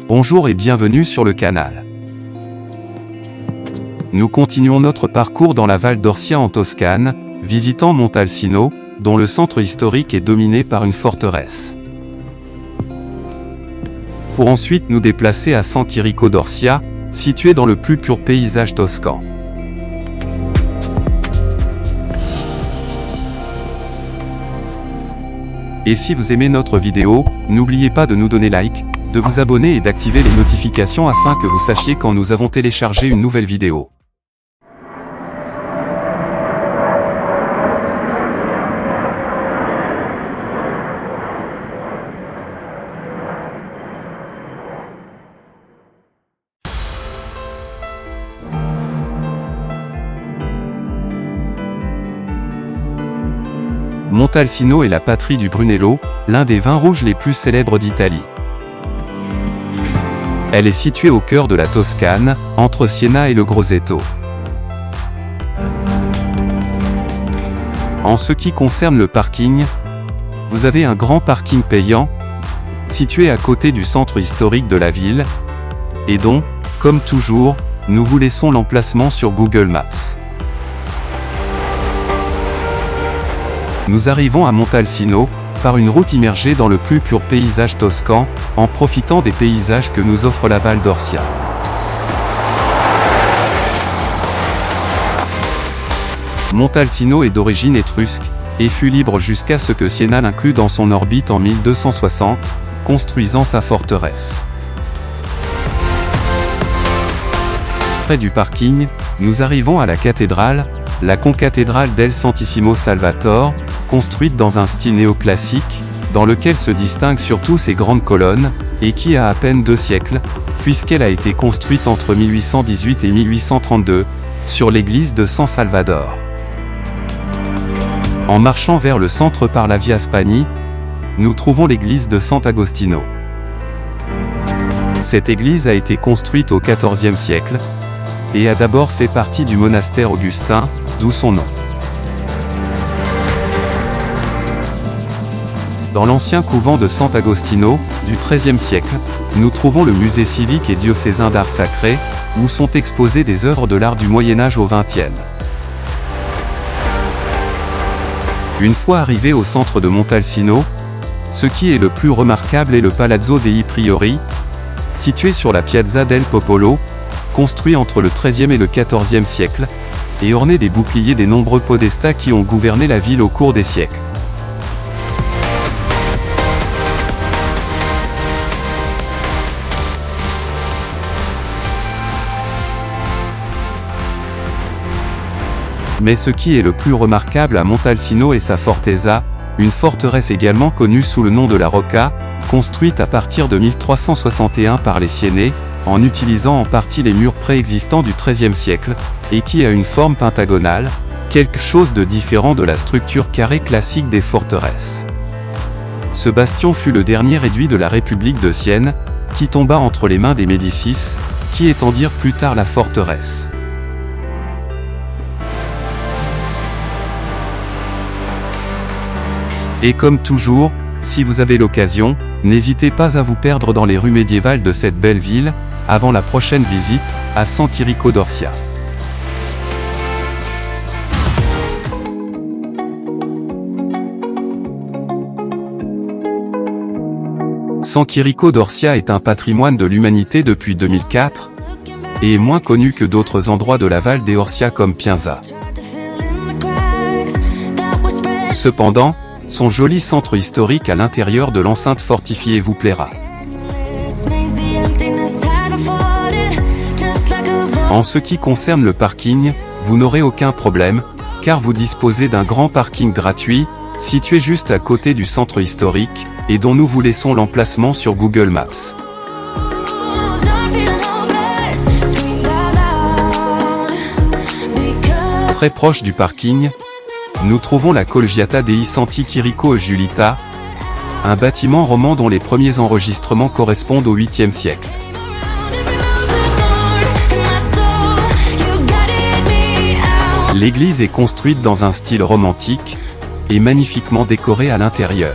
Bonjour et bienvenue sur le canal. Nous continuons notre parcours dans la Val d'Orcia en Toscane, visitant Montalcino, dont le centre historique est dominé par une forteresse. Pour ensuite nous déplacer à San Chirico d'Orcia, situé dans le plus pur paysage toscan. Et si vous aimez notre vidéo, n'oubliez pas de nous donner like, de vous abonner et d'activer les notifications afin que vous sachiez quand nous avons téléchargé une nouvelle vidéo. Montalcino est la patrie du Brunello, l'un des vins rouges les plus célèbres d'Italie. Elle est située au cœur de la Toscane, entre Siena et le Grosseto. En ce qui concerne le parking, vous avez un grand parking payant, situé à côté du centre historique de la ville, et dont, comme toujours, nous vous laissons l'emplacement sur Google Maps. Nous arrivons à Montalcino, par une route immergée dans le plus pur paysage toscan, en profitant des paysages que nous offre la Val d'Orcia. Montalcino est d'origine étrusque, et fut libre jusqu'à ce que Siena l'inclue dans son orbite en 1260, construisant sa forteresse. Près du parking, nous arrivons à la cathédrale, la concathédrale del Santissimo Salvatore, construite dans un style néoclassique, dans lequel se distinguent surtout ses grandes colonnes, et qui a à peine 2 siècles, puisqu'elle a été construite entre 1818 et 1832, sur l'église de San Salvador. En marchant vers le centre par la Via Spagni, nous trouvons l'église de Sant'Agostino. Cette église a été construite au XIVe siècle, et a d'abord fait partie du monastère augustin, d'où son nom. Dans l'ancien couvent de Sant'Agostino, du XIIIe siècle, nous trouvons le musée civique et diocésain d'art sacré, où sont exposées des œuvres de l'art du Moyen-Âge au XXe. Une fois arrivé au centre de Montalcino, ce qui est le plus remarquable est le Palazzo dei Priori, situé sur la Piazza del Popolo, construit entre le XIIIe et le XIVe siècle, et orné des boucliers des nombreux podestats qui ont gouverné la ville au cours des siècles. Mais ce qui est le plus remarquable à Montalcino est sa fortezza, une forteresse également connue sous le nom de la Rocca, construite à partir de 1361 par les Siennais, en utilisant en partie les murs préexistants du XIIIe siècle, et qui a une forme pentagonale, quelque chose de différent de la structure carrée classique des forteresses. Ce bastion fut le dernier réduit de la République de Sienne, qui tomba entre les mains des Médicis, qui étendirent plus tard la forteresse. Et comme toujours, si vous avez l'occasion, n'hésitez pas à vous perdre dans les rues médiévales de cette belle ville, avant la prochaine visite, à San Chirico d'Orcia. San Chirico d'Orcia est un patrimoine de l'humanité depuis 2004, et est moins connu que d'autres endroits de la Val d'Orcia comme Pienza. Cependant, son joli centre historique à l'intérieur de l'enceinte fortifiée vous plaira. En ce qui concerne le parking, vous n'aurez aucun problème, car vous disposez d'un grand parking gratuit, situé juste à côté du centre historique, et dont nous vous laissons l'emplacement sur Google Maps. Très proche du parking, nous trouvons la Collegiata dei Santi Chirico e Giulitta, un bâtiment roman dont les premiers enregistrements correspondent au 8e siècle. L'église est construite dans un style romantique, et magnifiquement décorée à l'intérieur.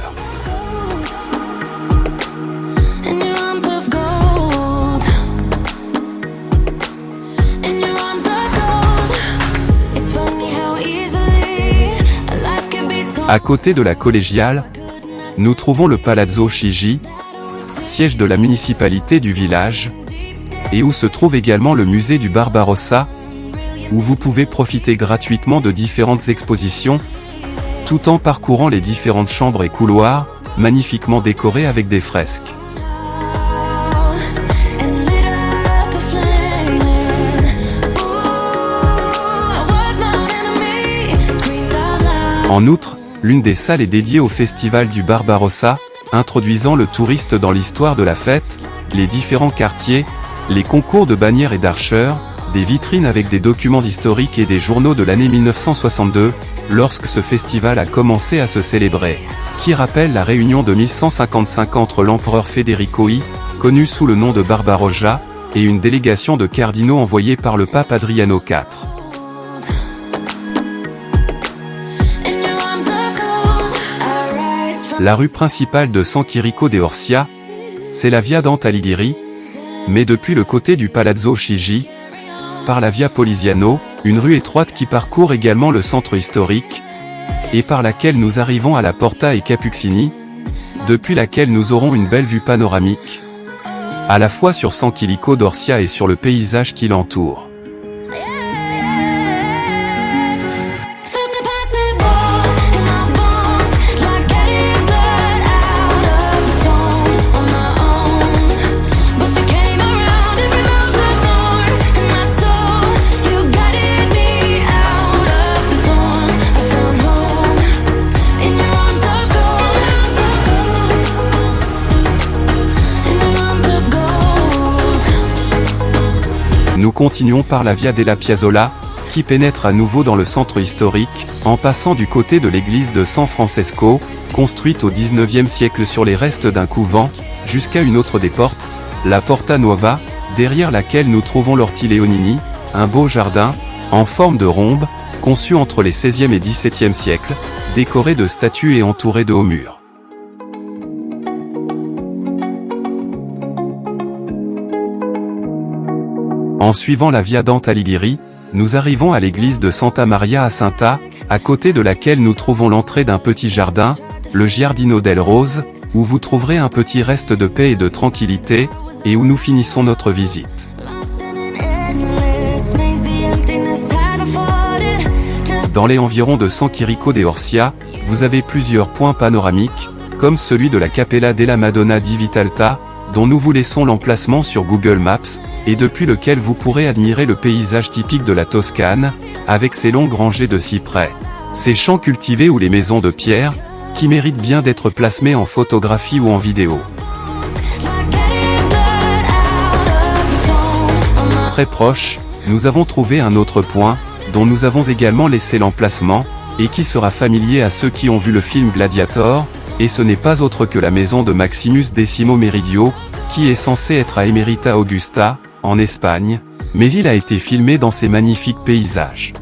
À côté de la collégiale, nous trouvons le Palazzo Chigi, siège de la municipalité du village, et où se trouve également le musée du Barbarossa, où vous pouvez profiter gratuitement de différentes expositions, tout en parcourant les différentes chambres et couloirs, magnifiquement décorés avec des fresques. En outre, l'une des salles est dédiée au festival du Barbarossa, introduisant le touriste dans l'histoire de la fête, les différents quartiers, les concours de bannières et d'archeurs, des vitrines avec des documents historiques et des journaux de l'année 1962, lorsque ce festival a commencé à se célébrer, qui rappelle la réunion de 1155 entre l'empereur Federico I, connu sous le nom de Barbarossa, et une délégation de cardinaux envoyée par le pape Adriano IV. La rue principale de San Chirico de Orsia, c'est la Via Dante Alighieri, mais depuis le côté du Palazzo Chigi, par la Via Poliziano, une rue étroite qui parcourt également le centre historique, et par laquelle nous arrivons à la Porta e Capuccini, depuis laquelle nous aurons une belle vue panoramique, à la fois sur San Chirico d'Orsia et sur le paysage qui l'entoure. Nous continuons par la Via della Piazzola, qui pénètre à nouveau dans le centre historique, en passant du côté de l'église de San Francesco, construite au XIXe siècle sur les restes d'un couvent, jusqu'à une autre des portes, la Porta Nuova, derrière laquelle nous trouvons l'Orti Leonini, un beau jardin, en forme de rhombe, conçu entre les XVIe et XVIIe siècles, décoré de statues et entouré de hauts murs. En suivant la Via Dante Alighieri, nous arrivons à l'église de Santa Maria Assunta, à côté de laquelle nous trouvons l'entrée d'un petit jardin, le Giardino del Rose, où vous trouverez un petit reste de paix et de tranquillité, et où nous finissons notre visite. Dans les environs de San Chirico de Orsia, vous avez plusieurs points panoramiques, comme celui de la Cappella della Madonna di Vitalta, dont nous vous laissons l'emplacement sur Google Maps, et depuis lequel vous pourrez admirer le paysage typique de la Toscane, avec ses longues rangées de cyprès, ses champs cultivés ou les maisons de pierre, qui méritent bien d'être plasmées en photographie ou en vidéo. Très proche, nous avons trouvé un autre point, dont nous avons également laissé l'emplacement, et qui sera familier à ceux qui ont vu le film Gladiator, et ce n'est pas autre que la maison de Maximus Decimo Meridio, qui est censé être à Emerita Augusta, en Espagne, mais il a été filmé dans ces magnifiques paysages.